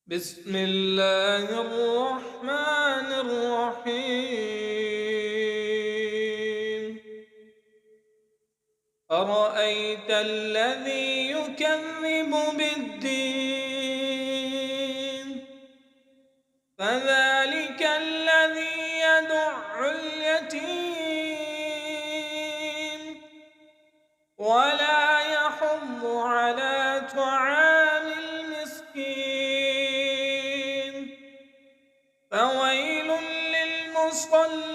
بسم الله الرحمن الرحيم. أرأيت الذي يكذب بالدين فذلك الذي يدع اليتيم ولا يحض على طعام المسكين فويل للمصلين